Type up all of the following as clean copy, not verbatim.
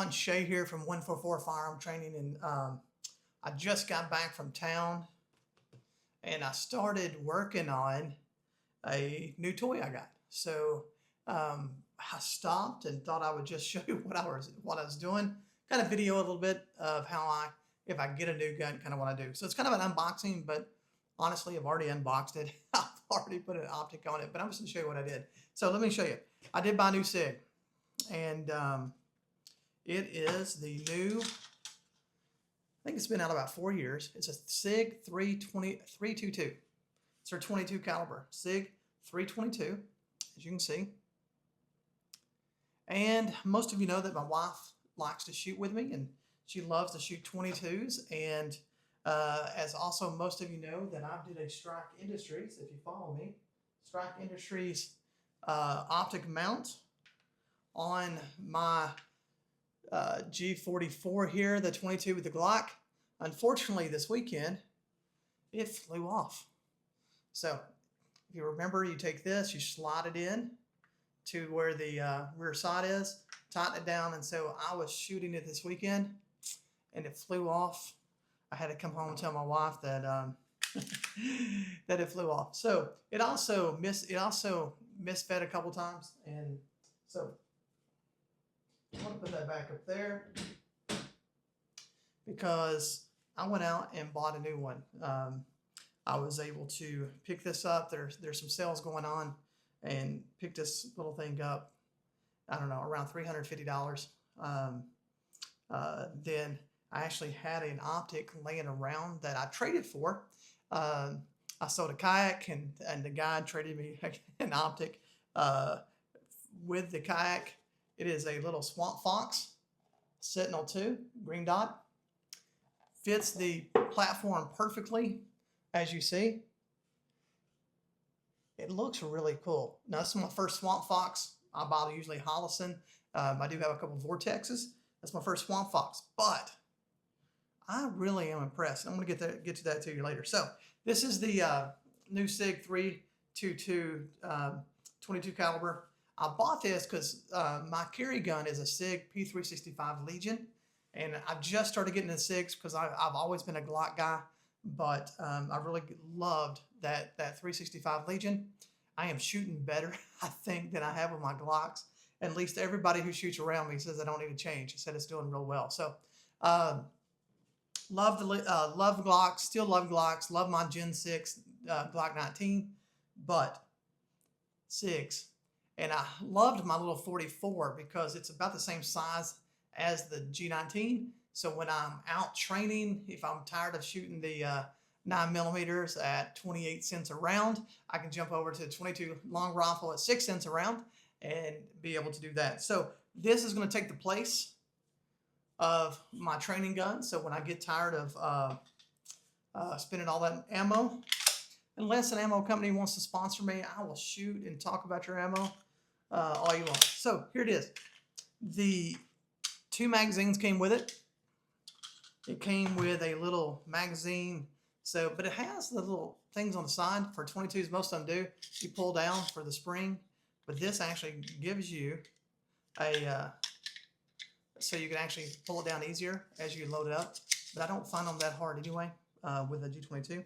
everyone, Shay here from 144 Firearm Training, and I just got back from town and I started working on a new toy I got. So I stopped and thought I would just show you what I was doing, kind of video a little bit of how if I get a new gun, kind of what I do. So it's kind of an unboxing, but honestly, I've already unboxed it. I've already put an optic on it, but I'm just gonna show you what I did. So let me show you. I did buy a new Sig, and it is the new, I think it's been out about 4 years. It's a Sig 322. It's our 22 caliber, Sig 322, as you can see. And most of you know that my wife likes to shoot with me, and she loves to shoot 22s. And as also most of you know that I did a Strike Industries, if you follow me, Strike Industries optic mount on my G44 here, the 22 with the Glock. Unfortunately, this weekend, it flew off. So if you remember, you take this, you slide it in to where the rear sight is, tighten it down, and so I was shooting it this weekend, and it flew off. I had to come home and tell my wife that that it flew off. So it also misfed a couple times, and so I want to put that back up there because I went out and bought a new one. I was able to pick this up. There's some sales going on, and pick this little thing up, I don't know, around $350. Then I actually had an optic laying around that I traded for. I sold a kayak, and the guy traded me an optic with the kayak. It is a little Swamp Fox Sentinel 2 green dot. Fits the platform perfectly, as you see. It looks really cool. Now, this is my first Swamp Fox. I buy usually Hollison. I do have a couple of Vortexes. That's my first Swamp Fox, but I really am impressed. I'm going to get to that to you later. So this is the new Sig 322 22 caliber. I bought this because my carry gun is a Sig P322 Legion, and I just started getting into Sigs because I've always been a Glock guy, but I really loved that 365 Legion. I am shooting better, I think, than I have with my Glocks. At least everybody who shoots around me says I don't need to change. He said it's doing real well. So love Glocks, still love Glocks, love my Gen 6 Glock 19, but Sigs. And I loved my little 44 because it's about the same size as the G19. So when I'm out training, if I'm tired of shooting the 9mm at 28 cents a round, I can jump over to the 22 long rifle at 6 cents a round and be able to do that. So this is going to take the place of my training gun. So when I get tired of spending all that ammo, unless an ammo company wants to sponsor me, I will shoot and talk about your ammo all you want. So here it is. The 2 magazines came with it. It came with a little magazine. So, but it has the little things on the side for 22s. Most of them do. You pull down for the spring, but this actually gives you a so you can actually pull it down easier as you load it up. But I don't find them that hard anyway with a G22.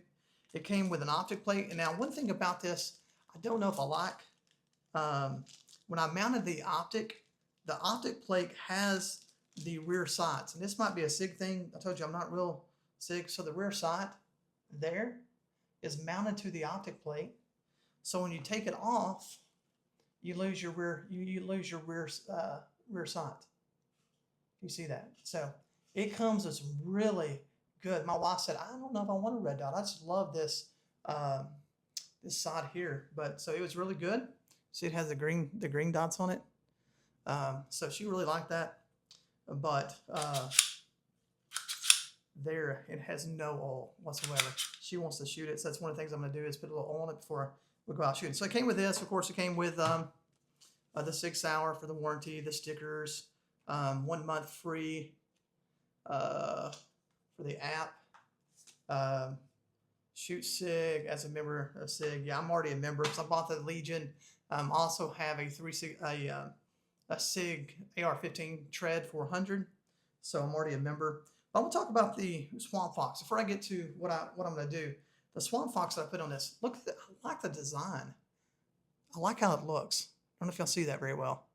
It came with an optic plate. And now one thing about this, I don't know if I like. When I mounted the optic plate has the rear sights. And this might be a Sig thing. I told you I'm not real Sig. So the rear sight there is mounted to the optic plate. So when you take it off, you lose your rear rear sight. You see that? So it comes as really good. My wife said, I don't know if I want a red dot. I just love this this side here. But so it was really good. See, it has the green dots on it. So she really liked that. But there, it has no oil whatsoever. She wants to shoot it. So that's one of the things I'm going to do is put a little oil on it before we go out shooting. So it came with this. Of course, it came with the Sig Sauer for the warranty, the stickers, 1 month free for the app. Shoot Sig as a member of Sig. Yeah, I'm already a member because I bought the Legion. Also have a a Sig AR-15 Tread 400, so I'm already a member. But I'm gonna talk about the Swamp Fox before I get to what I'm gonna do. The Swamp Fox that I put on this, look at I like the design. I like how it looks. I don't know if y'all see that very well.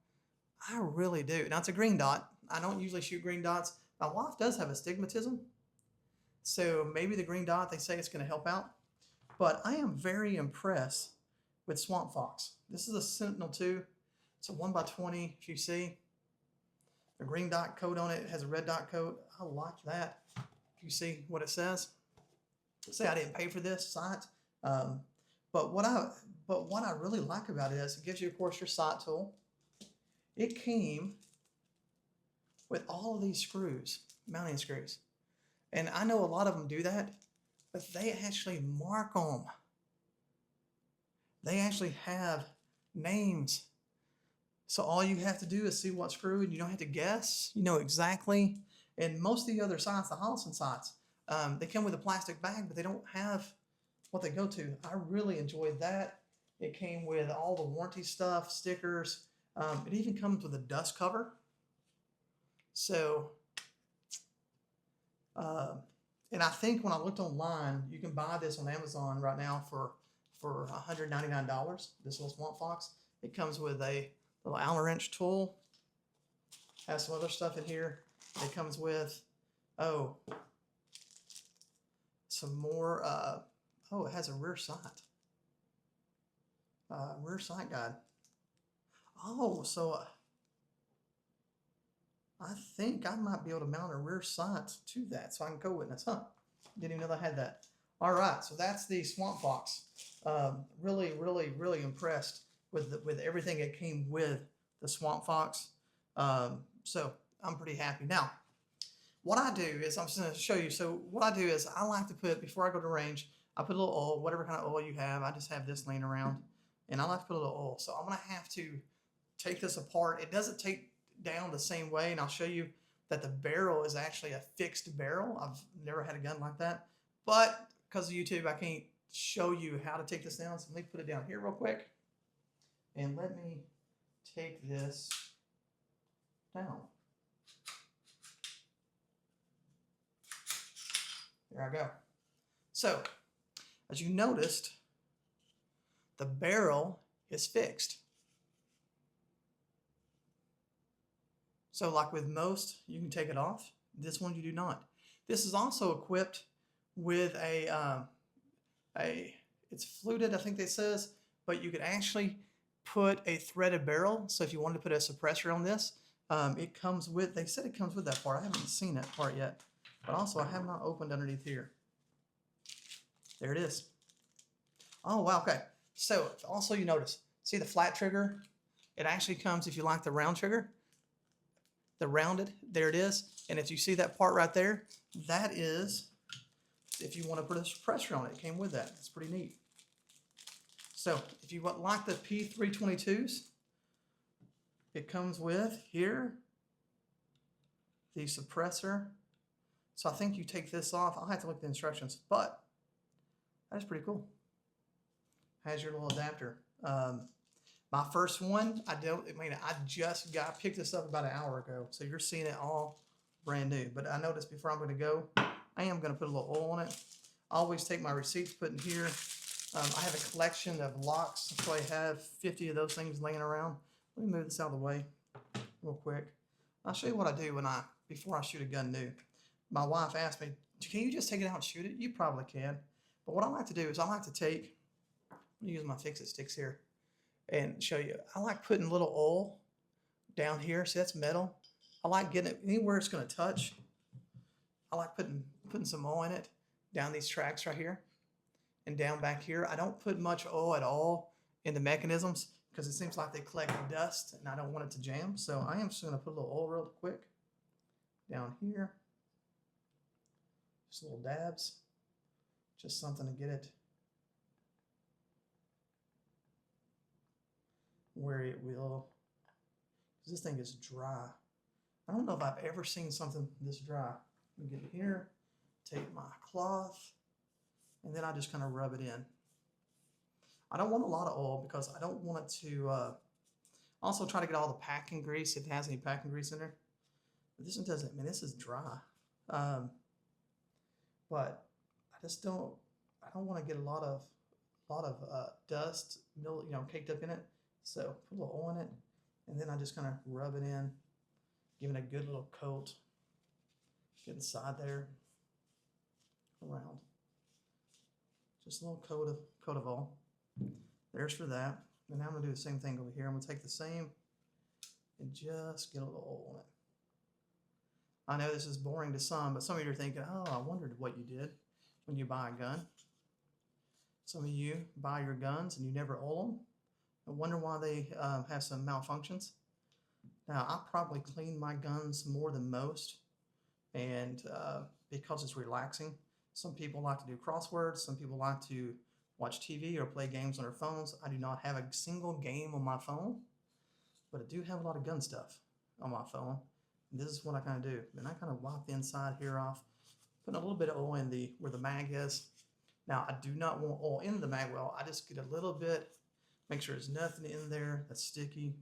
I really do. Now it's a green dot. I don't usually shoot green dots. My wife does have astigmatism, so maybe the green dot, they say it's gonna help out. But I am very impressed with Swamp Fox. This is a Sentinel 2. It's a 1x20, if you see. A green dot coat on it. It has a red dot coat. I like that. If you see what it says. Say I didn't pay for this sight. But what I really like about it is it gives you, of course, your sight tool. It came with all of these screws, mounting screws. And I know a lot of them do that, but they actually mark them. They actually have names. So all you have to do is see what screw, and you don't have to guess. You know exactly. And most of the other sights, the Hollison sights, they come with a plastic bag, but they don't have what they go to. I really enjoyed that. It came with all the warranty stuff, stickers. It even comes with a dust cover. So, and I think when I looked online, you can buy this on Amazon right now for $199. This little Swamp Fox. It comes with a little Allen wrench tool. Has some other stuff in here. It comes with, some more, it has a rear sight. Rear sight guide. Oh, so I think I might be able to mount a rear sight to that, so I can co-witness, huh? Didn't even know I had that. All right, so that's the Swamp Fox. Really, really, really impressed with everything that came with the Swamp Fox. So I'm pretty happy. Now, what I do is, I'm just going to show you. So what I do is I like to put, before I go to range, I put a little oil, whatever kind of oil you have. I just have this laying around, and I like to put a little oil. So I'm going to have to take this apart. It doesn't take down the same way, and I'll show you that the barrel is actually a fixed barrel. I've never had a gun like that, but because of YouTube, I can't show you how to take this down. So let me put it down here real quick, and let me take this down. There I go. So, as you noticed, the barrel is fixed. So like with most, you can take it off. This one you do not. This is also equipped with it's fluted, I think it says, but you could actually put a threaded barrel. So if you wanted to put a suppressor on this, it comes with, they said it comes with that part. I haven't seen that part yet, but also I have not opened underneath here. There it is. Oh, wow, okay. So also you notice, see the flat trigger? It actually comes, if you like the round trigger, the rounded, there it is. And if you see that part right there, that is, if you want to put a suppressor on it, it came with that. It's pretty neat. So if you like the P322s, it comes with here, the suppressor. So I think you take this off. I'll have to look at the instructions, but that's pretty cool. Has your little adapter. My first one, I just picked this up about an hour ago. So you're seeing it all brand new. But I noticed before I'm going to go, I am going to put a little oil on it. I always take my receipts, put in here. I have a collection of locks. I probably have 50 of those things laying around. Let me move this out of the way real quick. I'll show you what I do before I shoot a gun new. My wife asked me, can you just take it out and shoot it? You probably can. But what I like to do is I like to take, I'm going to use my fix-it sticks here and show you. I like putting a little oil down here. See, that's metal. I like getting it anywhere it's going to touch. I like putting some oil in it down these tracks right here and down back here. I don't put much oil at all in the mechanisms because it seems like they collect dust and I don't want it to jam. So I am just going to put a little oil real quick down here. Just little dabs. Just something to get it where it will, because this thing is dry. I don't know if I've ever seen something this dry. Let me get it here, take my cloth, and then I just kind of rub it in. I don't want a lot of oil because I don't want it to, Also try to get all the packing grease if it has any packing grease in there. But this one doesn't. Man, this is dry. But I just don't. I don't want to get a lot of dust, caked up in it. So put a little oil in it, and then I just kind of rub it in, give it a good little coat. Get inside there, around. Just a little coat of oil. There's for that. And now I'm gonna do the same thing over here. I'm gonna take the same and just get a little oil on it. I know this is boring to some, but some of you are thinking, oh, I wondered what you did when you buy a gun. Some of you buy your guns and you never oil them. I wonder why they have some malfunctions. Now, I probably clean my guns more than most, and because it's relaxing. Some people like to do crosswords. Some people like to watch TV or play games on their phones. I do not have a single game on my phone, but I do have a lot of gun stuff on my phone. And this is what I kind of do. And I kind of wipe the inside here off, putting a little bit of oil in where the mag is. Now, I do not want oil in the mag well. I just get a little bit, make sure there's nothing in there that's sticky,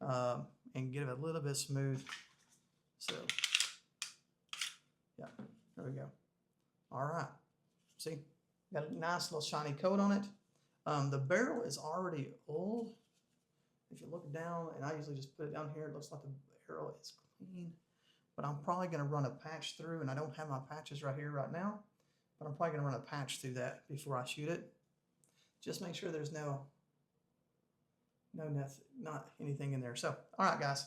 and get it a little bit smooth. So, yeah, there we go. All right. See, got a nice little shiny coat on it. The barrel is already oiled. If you look down, and I usually just put it down here, it looks like the barrel is clean. But I'm probably going to run a patch through, and I don't have my patches right here right now, but I'm probably going to run a patch through that before I shoot it. Just make sure there's not anything in there. So, all right, guys,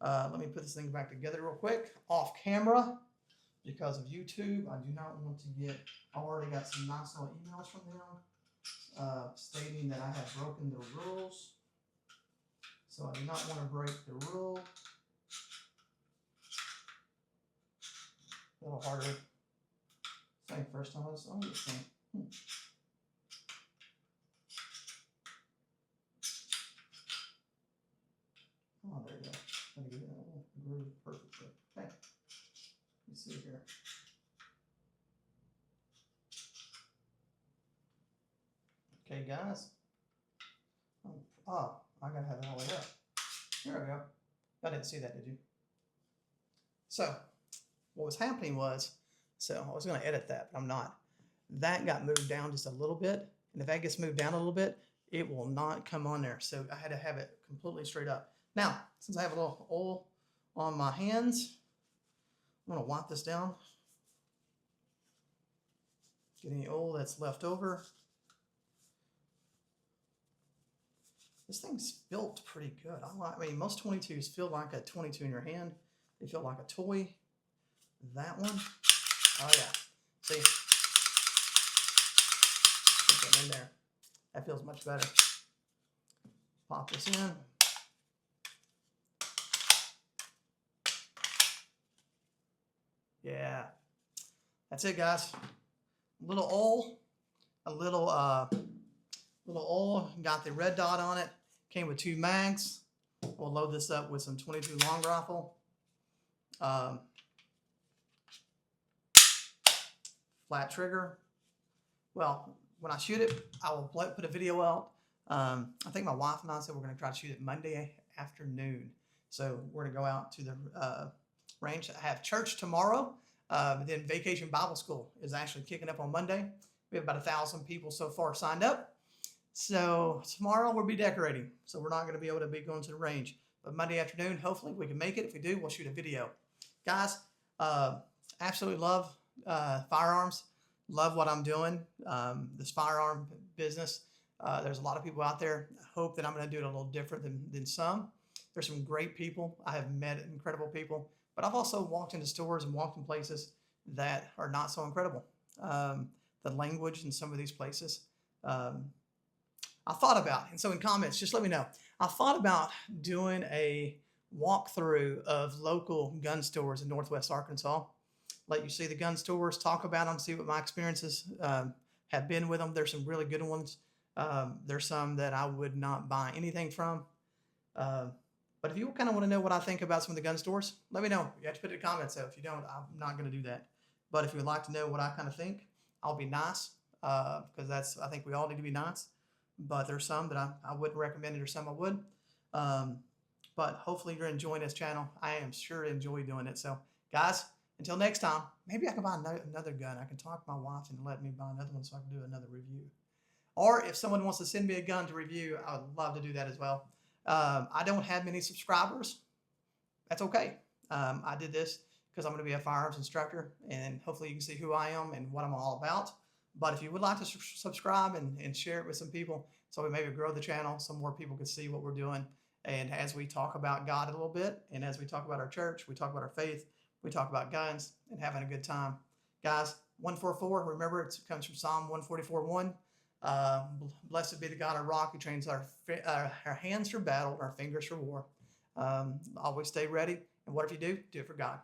let me put this thing back together real quick, off camera. Because of YouTube, I do not want to get, I already got some nice little emails from them stating that I have broken the rules. So I do not want to break the rule. A little harder. Same first time I was on this thing. Oh, there you go. Let me get that little groove perfectly. Okay. Let's see here. Okay, guys. Oh, I gotta have it all the way up. There we go. I didn't see that, did you? So, what was happening was, I was gonna edit that, but I'm not. That got moved down just a little bit, and if that gets moved down a little bit, it will not come on there. So I had to have it completely straight up. Now, since I have a little oil on my hands, I'm going to wipe this down. Get any oil that's left over. This thing's built pretty good. I mean, most 22s feel like a 22 in your hand. They feel like a toy. That one, oh yeah. See? Put that in there. That feels much better. Pop this in. Yeah, that's it, guys. A little oil, little oil. Got the red dot on it. Came with 2 mags. We'll load this up with some 22 long rifle. Flat trigger. Well, when I shoot it, I will put a video out. I think my wife and I said we're going to try to shoot it Monday afternoon. So we're going to go out to the range. I have church tomorrow. Then Vacation Bible School is actually kicking up on Monday. We have about 1,000 people so far signed up. So tomorrow we'll be decorating. So we're not going to be able to be going to the range. But Monday afternoon, hopefully we can make it. If we do, we'll shoot a video. Guys, absolutely love firearms. Love what I'm doing. This firearm business. There's a lot of people out there. I hope that I'm going to do it a little different than some. There's some great people. I have met incredible people. But I've also walked into stores and walked in places that are not so incredible. The language in some of these places. I thought about, and so in comments, just let me know. I thought about doing a walkthrough of local gun stores in Northwest Arkansas. Let you see the gun stores, talk about them, see what my experiences have been with them. There's some really good ones. There's some that I would not buy anything from. But if you kind of want to know what I think about some of the gun stores, let me know. You have to put it in the comments, though. If you don't, I'm not going to do that. But if you would like to know what I kind of think, I'll be nice, because I think we all need to be nice. But there's some that I wouldn't recommend it, or some I would. But hopefully you're enjoying this channel. I am sure to enjoy doing it. So guys, until next time, maybe I can buy another gun. I can talk to my wife and let me buy another one so I can do another review. Or if someone wants to send me a gun to review, I would love to do that as well. I don't have many subscribers. That's okay. I did this because I'm going to be a firearms instructor, and hopefully you can see who I am and what I'm all about. But if you would like to subscribe and share it with some people, so we maybe grow the channel, some more people can see what we're doing. And as we talk about God a little bit, and as we talk about our church, we talk about our faith, we talk about guns and having a good time. Guys, 144, remember it comes from Psalm 144:1. Blessed be the God of rock who trains our hands for battle, our fingers for war. Always stay ready. And what if you do? Do it for God.